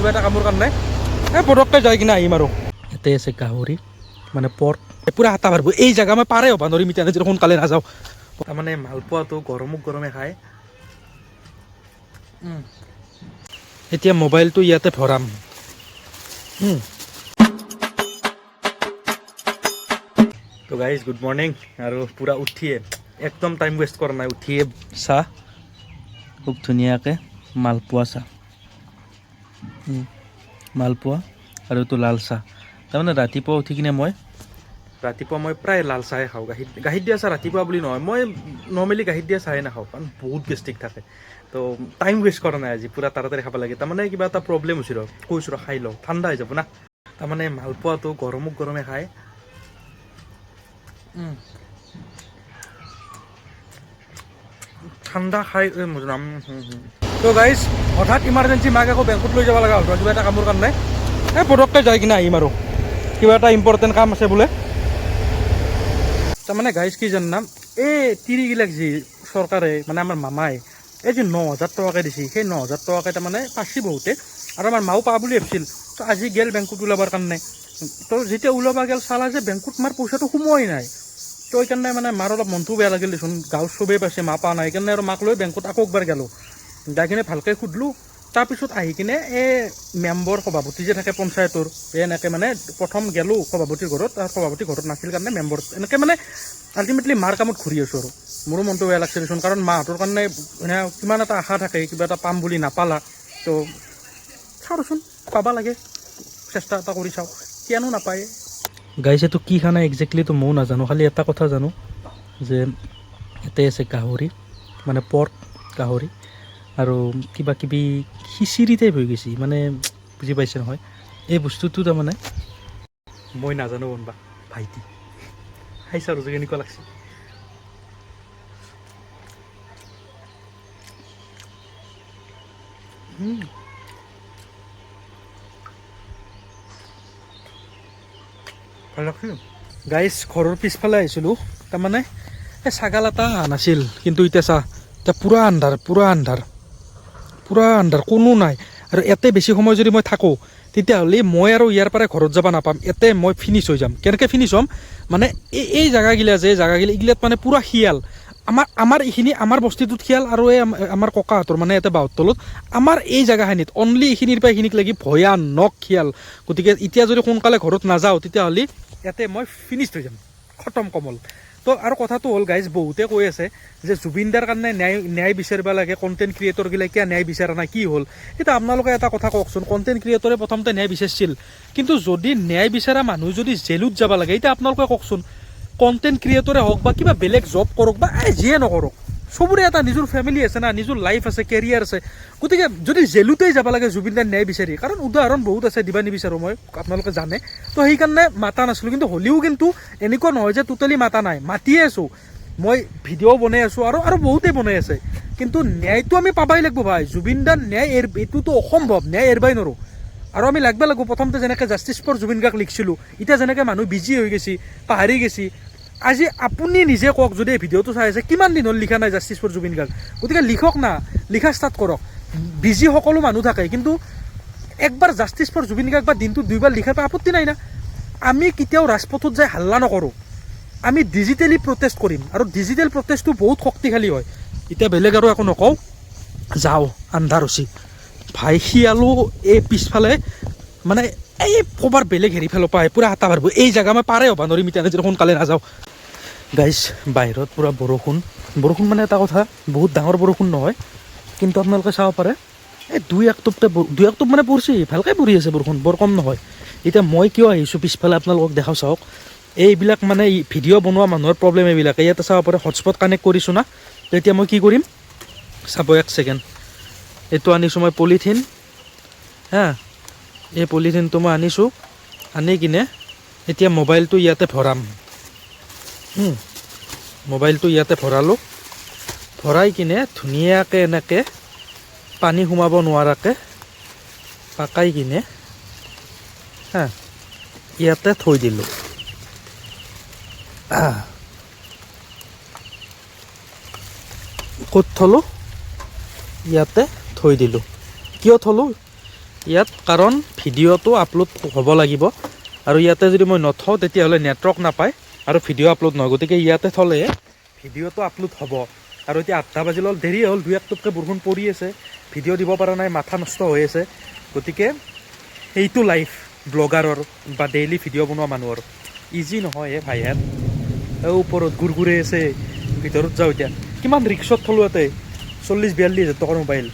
কিবা এটা কামৰ কাৰণে পটককৈ যাই কিনে আহিম আৰু ইয়াতে আছে গাহৰি মানে পৰ্ক পুৰা হাতা পাৰব এই জেগা মই পাৰে হ'ব নৰিম এতিয়া যদি সোনকালে নাযাওঁ তাৰমানে মালপোৱাটো গৰমক গৰমে খায় এতিয়া মোবাইলটো ইয়াতে ভৰাম তো গাইজ গুড মৰ্নিং আৰু পূৰা উঠিয়ে একদম টাইম ৱেষ্ট কৰা নাই উঠিয়ে চাহ খুব ধুনীয়াকৈ মালপোৱা চাহ মালপোৱা আৰু এইটো লাল চাহ তাৰমানে ৰাতিপুৱা উঠি কিনে মই প্ৰায় লাল চাহে খাওঁ গাখীৰ দিয়া চাহ ৰাতিপুৱা বুলি নহয় মই নৰ্মেলি গাখীৰ দিয়া চাহে নাখাওঁ কাৰণ বহুত গেষ্ট্ৰিক থাকে তো টাইম ৱেষ্ট কৰা নাই আজি পূৰা তাড়াতাড়ি খাব লাগে তাৰমানে কিবা এটা প্ৰব্লেম হৈছে কৈছোঁ খাই লওঁ ঠাণ্ডা হৈ যাব না তাৰমানে মালপোৱাটো গৰমক গৰমে খায় ঠাণ্ডা খাই তো গাইজ হঠাৎ ইমাৰ্জেঞ্চি মাক আকৌ বেংকত লৈ যাব লগা হ'ল কিবা এটা কামৰ কাৰণে পটককৈ যাই কিনে আহিম আৰু কিবা এটা ইম্পৰ্টেণ্ট কাম আছে বোলে তাৰমানে গাইজ কি জানাম এই তিৰিগিলাক যি চৰকাৰে মানে আমাৰ মামাই এই যে 9,000 টকাকৈ দিছে সেই 9,000 টকাকৈ তাৰমানে পাইছে বহুতে আৰু আমাৰ মাও পা বুলি ভাবিছিল তো আজি গেল বেংকত ওলাবৰ কাৰণে তো যেতিয়া ওলাব গেল চালা যে বেংকত মাৰ পইচাটো সোমোৱাই নাই তো সেইকাৰণে মানে মাৰ অলপ মনটো বেয়া লাগিল দেচোন গাঁৱত চবেই পাইছে মা পা নাই সেইকাৰণে আৰু মাক লৈ বেংকত আকৌ একবাৰ গেলোঁ যাই কিনে ভালকৈ সুধিলোঁ তাৰপিছত আহি কিনে এই মেম্বৰ সভাপতি যে থাকে পঞ্চায়তৰ এনেকৈ মানে প্ৰথম গেলোঁ সভাপতিৰ ঘৰত আৰু সভাপতি ঘৰত নাছিল কাৰণে মেম্বৰ এনেকৈ মানে আল্টিমেটলি মাৰ কামত ঘূৰি আছোঁ আৰু মোৰো মনটো বেয়া লাগছে দেচোন কাৰণ মাহঁতৰ কাৰণে মানে কিমান এটা আশা থাকে কিবা এটা পাম বুলি নাপালা তো চাওঁচোন পাবা লাগে চেষ্টা এটা কৰি চাওঁ কিয়নো নাপায় গাইছ এইটো কি খানা একজেক্টলিটো ময়ো নাজানো খালি এটা কথা জানো যে ইয়াতে আছে গাহৰি মানে পৰ্ক গাহৰি আৰু কিবা কিবি খিচিৰি টাইপ হৈ গৈছে মানে বুজি পাইছে নহয় এই বস্তুটো তাৰমানে মই নাজানো বনবা ভাইটি খাইছা আৰু যে কেনেকুৱা লাগছে গাইজ ঘৰৰ পিছফালে আহিছিলোঁ তাৰমানে এই ছাগাল এটা নাছিল কিন্তু এতিয়া চা এতিয়া পুৰা আন্ধাৰ কোনো নাই আৰু ইয়াতে বেছি সময় যদি মই থাকোঁ তেতিয়াহ'লে মই আৰু ইয়াৰ পৰাই ঘৰত যাব নাপাম ইয়াতে মই ফিনিছ হৈ যাম কেনেকৈ ফিনিছ হ'ম মানে এই জেগাগিলা এইগিলাত মানে পুৰা শিয়াল আমাৰ এইখিনি আমাৰ বস্তিটোত শিয়াল আৰু এই আমাৰ ককাহঁতৰ মানে ইয়াতে বাঁহৰ তলত আমাৰ এই জেগাখিনিত অনলি এইখিনিৰ পৰা এইখিনিক লাগি ভয়ানক শিয়াল গতিকে এতিয়া যদি সোনকালে ঘৰত নাযাওঁ তেতিয়াহ'লে ইয়াতে মই ফিনিছ হৈ যাম খতম কমল তো আৰু কথাটো হ'ল গাইজ বহুতে কৈ আছে যে জুবিনদাৰ কাৰণে ন্যায় বিচাৰিব লাগে কণ্টেণ্ট ক্ৰিয়েটৰগিলাক কিয় ন্যায় বিচাৰা নাই কি হ'ল এতিয়া আপোনালোকে এটা কথা কওকচোন কণ্টেণ্ট ক্ৰিয়েটৰে প্ৰথমতে ন্যায় বিচাৰিছিল কিন্তু যদি ন্যায় বিচাৰা মানুহ যদি জেলত যাব লাগে এতিয়া আপোনালোকে কওকচোন কণ্টেণ্ট ক্ৰিয়েটৰে হওক বা কিবা বেলেগ জব কৰক বা যিয়ে নকৰক চবৰে এটা নিজৰ ফেমিলি আছে না নিজৰ লাইফ আছে কেৰিয়াৰ আছে গতিকে যদি জেলতেই যাব লাগে জুবিনদাৰ ন্যায় বিচাৰি কাৰণ উদাহৰণ বহুত আছে দিবা নিবিচাৰোঁ মই আপোনালোকে জানে তো সেইকাৰণে মাতা নাছিলোঁ কিন্তু হ'লেও কিন্তু এনেকুৱা নহয় যে টোটেলি মাতা নাই মাতিয়ে আছোঁ মই ভিডিঅ' বনাই আছোঁ আৰু বহুতেই বনাই আছে কিন্তু ন্যায়টো আমি পাবাই লাগিব ভাই জুবিনদাৰ ন্যায় এইটোতো অসম্ভৱ ন্যায় এৰবাই নোৱাৰোঁ আৰু আমি লাগব লাগিব প্ৰথমতে যেনেকৈ জাষ্টিছ ফৰ জুবিন গাৰ্গ লিখিছিলোঁ এতিয়া যেনেকৈ মানুহ বিজি হৈ গৈছে পাহৰি গৈছে আজি আপুনি নিজে কওক যদি এই ভিডিঅ'টো চাই আছে কিমান দিন হ'ল লিখা নাই জাষ্টিছ ফৰ জুবিন গাৰ্গ গতিকে লিখক না লিখা ষ্টাৰ্ট কৰক বিজি সকলো মানুহ থাকে কিন্তু একবাৰ জাষ্টিছ ফৰ জুবিন গাৰ্গ বা দিনটোত 2 বাৰ লিখাৰ পৰা আপত্তি নাই না আমি কেতিয়াও ৰাজপথত যাই হাল্লা নকৰোঁ আমি ডিজিটেলি প্ৰটেষ্ট কৰিম আৰু ডিজিটেল প্ৰটেষ্টটো বহুত শক্তিশালী হয় এতিয়া বেলেগ আৰু একো নকওঁ যাওঁ আন্ধাৰ হৈছে ভাই শিয়ালো এই পিছফালে মানে এই ক'বাৰ বেলেগ হেৰি ফালৰ পৰা পূৰা হাতা পাৰব এই জেগা মই পাৰে হ'ব নৰিম এতিয়া যদি সোনকালে নাযাওঁ গাইজ বাহিৰত পূৰা বৰষুণ মানে এটা কথা বহুত ডাঙৰ বৰষুণ নহয় কিন্তু আপোনালোকে চাব পাৰে এই 2-1 টোপ মানে পৰিছে ভালকৈ পৰি আছে বৰষুণ বৰ কম নহয় এতিয়া মই কিয় আহিছোঁ পিছফালে আপোনালোকক দেখাওঁ চাওক এইবিলাক মানে ভিডিঅ' বনোৱা মানুহৰ প্ৰব্লেম এইবিলাক ইয়াতে চাব পাৰে হটস্পট কানেক্ট কৰিছোঁ না তো এতিয়া মই কি কৰিম চাব 1 ছেকেণ্ড এইটো আনিছোঁ মই পলিথিন হা এই পলিথিনটো মই আনিছোঁ আনি কিনে এতিয়া মোবাইলটো ইয়াতে ভৰাম মোবাইলটো ইয়াতে ভৰালোঁ ভৰাই কিনে ধুনীয়াকৈ এনেকৈ পানী সোমাব নোৱাৰাকৈ পাকাই কিনে হা ইয়াতে থৈ দিলোঁ ক'ত থলোঁ ইয়াতে থৈ দিলোঁ কিয় থলোঁ ইয়াত কাৰণ ভিডিঅ'টো আপলোড হ'ব লাগিব আৰু ইয়াতে যদি মই নথওঁ তেতিয়াহ'লে নেটৱৰ্ক নাপায় আৰু ভিডিঅ' আপলোড নহয়, গতিকে ইয়াতে থ'লে ভিডিঅ'টো আপলোড হ'ব। আৰু এতিয়া 8টা বাজিল, দেৰি হ'ল, 2-1 টোপকে বৰষুণ পৰি আছে, ভিডিঅ' দিব পৰা নাই, মাথা নষ্ট হৈ আছে। গতিকে এইটো লাইফ ব্লগাৰৰ বা ডেইলি ভিডিঅ' বনোৱা মানুহৰ। ইজি নহয় ভাইহেন, ওপৰত গুৰগুৰে আছে, ভিতৰত যাওঁ এতিয়া। কিমান ৰিক্সত থলোঁ ইয়াতে, 40-42 হাজাৰ টকাৰ মোবাইল।